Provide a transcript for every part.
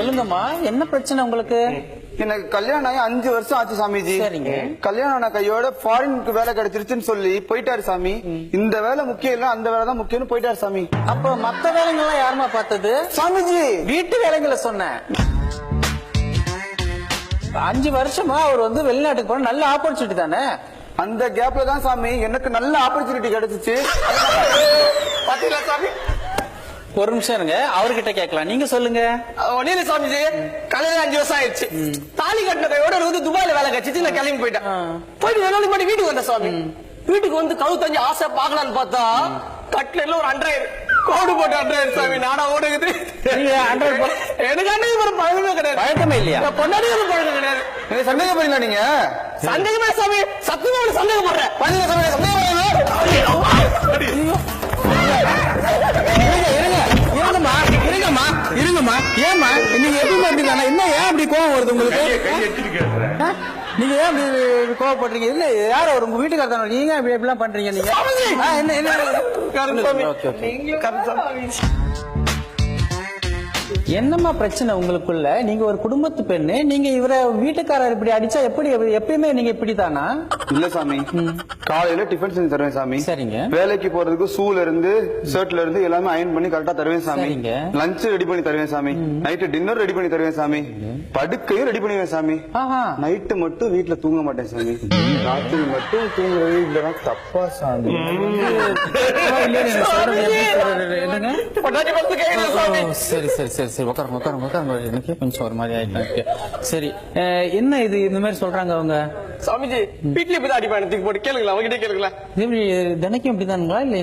சொல்லுங்கம்மா, என்ன பிரச்சனை உங்களுக்கு? எனக்கு கல்யாணம் ஆகி 5 வருஷம் ஆச்சு சாமிஜி. சரிங்க. கல்யாணம் ஆன கையோட ஃபாரினுக்கு வேலை கிடைச்சிருச்சுன்னு சொல்லி போயிட்டாரு சாமி. இந்த வேலை முக்கியம் இல்ல, அந்த வேலை தான் முக்கியம்னு போயிட்டாரு சாமி. அப்ப மத்த வேலைங்கெல்லாம் யாருமா பார்த்தது? சாமிஜி வீட்டு வேலைங்களை சொன்னேன். 5 வருஷமா அவர் வந்து வெளிநாட்டுக்கு போன நல்ல ஆப்பர்ச்சுனிட்டி தானே. அந்த கேப்ல தான் சாமி எனக்கு நல்ல ஆப்பர்ச்சுனிட்டி கிடைச்சிச்சு. பாத்தீங்களா சாமி? ஒரு நிமிஷம் இருங்க, அவர்கிட்ட கேட்கலாம். நீங்க சொல்லுங்க. ஒன்னில சாமிஜி, கல்யாணம் 5 வருஷம் ஆயிடுச்சு. தாலி கட்டின கையோட வந்து துபாயில வேலை கிடைச்சிச்சு. நான் கிளம்பி போயிட்டேன். போயிட்டு 2 நாளைக்கு முன்னாடி வீட்டுக்கு வந்தேன் சாமி. வீட்டுக்கு வந்து கவுத்தஞ்சு ஆசை பாக்கலான்னு பார்த்தா கட்லெட்ல ஒரு 100 கோடு போட்டு 100 சாமி. நாடா ஓடுக்குது. எனக்கு ஒரு பழக்கமே கிடையாது. பழக்கமே இல்லையா? பொண்டாடி ஒரு பழக்கம் கிடையாது. சந்தேகப்படுறீங்களா நீங்க? சந்தேகமே சாமி, சத்தியமா ஒரு சந்தேகப்படுறேன். இருங்கம்மா, ஏமா நீங்க எப்படி மாட்டீங்க? என்ன ஏன் அப்படி கோவம் வருது உங்களுக்கு? நீங்க ஏன் அப்படி கோவப்படுறீங்க? இல்ல யார் அவர் உங்க வீட்டுக்கார தானே? நீங்க எப்படிலாம் பண்றீங்க நீங்க? என்னம்மா பிரச்சனை உங்களுக்குள்ள? நீங்க ஒரு குடும்பத்து பெண்ணு, நீங்க இவரை வீட்டுக்காரர் இப்படி அடிச்சா எப்படி? எப்பயுமே நீங்க இப்படித்தானா? இல்ல சாமி, காலையில டிஃபன் செஞ்சு தருவேன் சாமி. சரிங்க. வேலைக்கு போறதுக்கு ஷூல இருந்து ஷர்ட்ல இருந்து எல்லாமே அயன் பண்ணி கரெக்டா தருவேன் சாமி. சரிங்க. லஞ்ச் ரெடி பண்ணி தருவேன் சாமி. நைட்டு டின்னர் ரெடி பண்ணி தருவேன் சாமி. படுக்கையும் ரெடி பண்ணுவேன் சாமி. நைட்டு மட்டும் வீட்டுல தூங்க மாட்டேன் சாமி. ராத்திரி மட்டும் தூங்குறது இல்லதான் தப்பா சாமி? சரி சரி சரி சரி, உட்காருங்க. எனக்கு கொஞ்சம் ஒரு மாதிரி ஆயிட்டு. சரி, என்ன இது இந்த மாதிரி சொல்றாங்க அவங்க? சாமிஜி வீட்லயே போய் அடிப்பாங்க, தூக்கி போட்டு கேளுங்களா, அவங்ககிட்ட கேளுங்களா. தினைக்கும் அப்படிதானுங்களா? இல்ல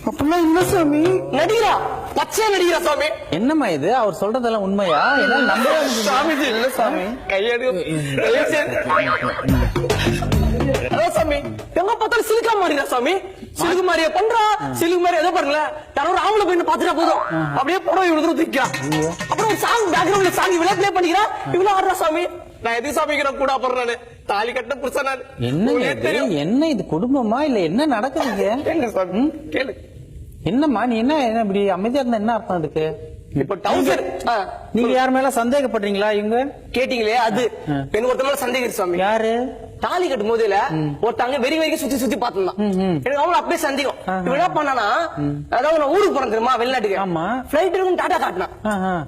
அப்படிலாம் இல்ல சாமி. நடிகரா, பச்சை நடிகரா சாமி. என்னம்மா இது? அவர் சொல்றதெல்லாம் உண்மையா? சாமிஜி இல்ல சாமி. கையெடு சாமி. எங்க பார்த்தாலும் சிலுக்கா மாறிடா சாமி. சிலுக்கு மாதிரியே பண்றா, சிலுக்கு மாதிரி எதோ பாருங்கள. யாரும் ஆம்பளை போய் பாத்துட்டா போதும், அப்படியே படம் இவ்வளவு தூரம் தூக்கிறா. அப்புறம் சாங் பேக்ரவுண்ட்ல சாங் இவ்வளவு பிளே பண்ணிக்கிறா, இவ்வளவு ஆடுறா சாமி. நான் எது சாமிக்கிறேன் கூட போடுறானு தாலி கட்ட புருஷன். என்ன இது குடும்பமா இல்ல என்ன நடக்குதுங்க? கேளு. என்னம்மா நீ என்ன இப்படி அமைதியா இருந்தா என்ன அர்த்தம் அதுக்கு? இப்ப டவுசர் நீங்க யார் மேல சந்தேகப்படுறீங்களா? இவங்க கேட்டீங்களே அது பெண் ஒருத்த மேல சந்தேகம் சாமி. யாரு? தாலி கட்டும் போதுல ஒருத்தாங்க வெறி வெறிக்க சுத்தி சுத்தி பாத்துதான். எனக்கு அவங்கள அப்படியே சந்தேகம். இவன் என்ன பண்ணானா, அதாவது நான் ஊருக்கு போறேன் தெரியுமா, வெளிநாட்டுக்கு. ஆமா. பிளைட் இருக்கும் டாடா காட்டினான்.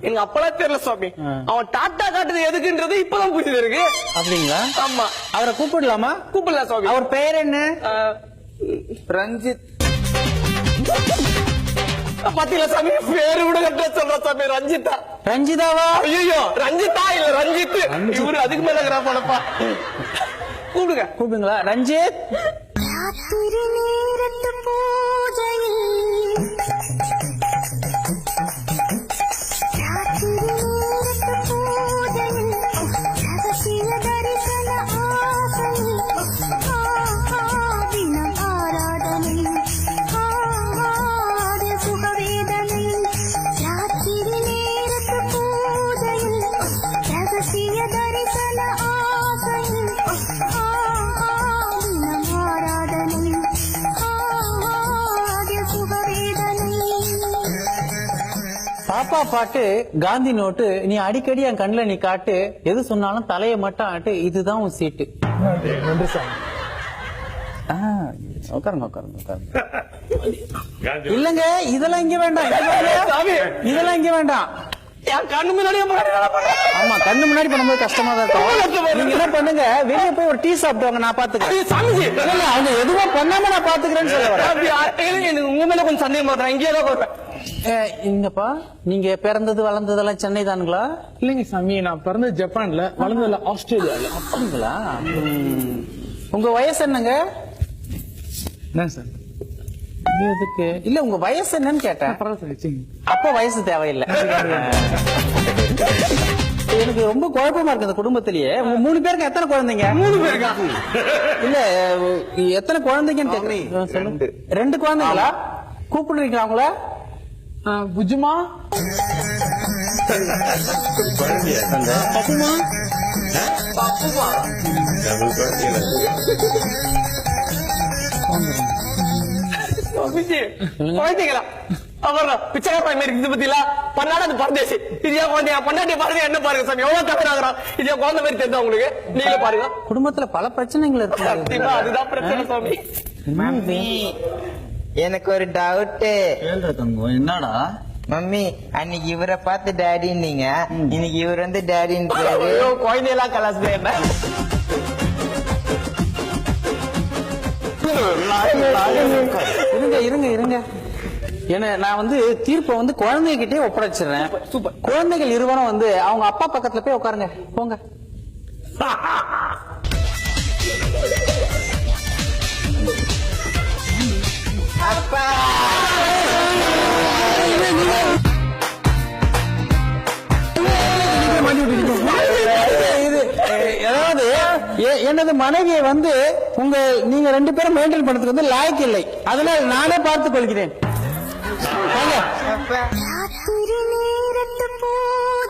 எனக்கு அப்பெல்லாம் தெரியல சாமி. அவன் டாடா காட்டுறது எதுக்குன்றது இப்பதான் புரியுது இருக்கு. அப்படிங்களா? ஆமா. அவரை கூப்பிடலாமா? கூப்பிடலாம் சாமி. அவர் பெயர் என்ன? ரஞ்சித். பாத்தீங்களா சாமி, பேரு கூட கட்ட சொல்ற சாமி. ரஞ்சிதா. ரஞ்சிதாவா? ஐயோ, ரஞ்சிதா இல்ல ரஞ்சித். இவரு அதுக்கு மேல கிராமப்பா. கூப்பிடுங்களா? ரஞ்சித். பாப்பா பாட்டு, காந்தி நோட்டு, நீ அடிக்கடி என் கண்ணுல நீ காட்டு, எது சொன்னாலும் தலையை மட்டும் ஆட்டு, இதுதான் உன் சீட்டு. உட்காருங்க. இல்லங்க, இதெல்லாம் இங்க வேண்டாம். இதெல்லாம் இங்க வேண்டாம். கண்ணு முன்னாடி. ஆமா, கண்ணு முன்னாடி பண்ணும்போது கஷ்டமா தான் இருக்கும். நீங்க என்ன பண்ணுங்க, வெளியே போய் ஒரு டீ சாப்பிட்டு நான் பாத்துக்கிறேன். அவங்க எதுவும் பண்ணாம நான் பாத்துக்கிறேன்னு சொல்ல வரேன். உங்க மேல கொஞ்சம் சந்தேகம் பண்றேன். இங்கேதான் போறேன். இங்கப்பா, நீங்க பிறந்தது வளர்ந்ததெல்லாம் சென்னை தானுங்களா? இல்லைங்க சாமி, நான் பிறந்தது ஜப்பான்ல, வளர்ந்ததுல ஆஸ்திரேலியால. அப்படிங்களா? உங்க வயசு என்னங்க? என்ன சார் எதுக்கு? இல்ல உங்க வயசு என்னன்னு கேட்டேன். அப்ப வயசு தேவையில்லை. எனக்கு ரொம்ப குழப்பமா இருக்கு இந்த குடும்பத்திலேயே. 3 பேருக்கு எத்தனை குழந்தைங்க? 3 பேருக்கா? இல்ல எத்தனை குழந்தைங்கன்னு கேக்குறேன். 2 குழந்தைங்களா? கூப்பிடுறீங்களா அவங்கள? புஜுமா, அப்புறம் பிச்சைக்கார மாதிரி இருக்குது பத்தியா பண்ணாலும் அது பரதேசி இது என் குழந்தை என் பொண்டாட்டிய பாருங்க என்ன பாருங்க சாமி எவ்வளவு தவறாகிறான் இது என் குழந்தை மாதிரி தெரிஞ்சா உங்களுக்கு நீங்களே பாருங்க குடும்பத்துல பல பிரச்சனைகள் இருக்கு சத்தியமா அதுதான் பிரச்சனை சாமி. மம்மி எனக்கு ஒரு டவுட். என்னடா மம்மி அன்னைக்கு இவரை பார்த்து டேடின்னீங்க, இன்னைக்கு இவர் வந்து டேடின்னு ஐயோ, குழந்தையெல்லாம் கலாசுது என்ன இருங்க இருங்க இருங்க என்ன நான் வந்து தீர்ப்பை வந்து குழந்தைகிட்டே ஒப்படைச்சிடுறேன். குழந்தைகள் இருவரும் வந்து அவங்க அப்பா பக்கத்துல போய் உட்காருங்க போங்க. அப்பா இது அதாவது எனது மனைவியை வந்து நீங்க 2 பேரும் மெயின்டைன் பண்றதுக்கு வந்து லாய்க்கு இல்லை, அதனால் நானே பார்த்துக் கொள்கிறேன். அப்பா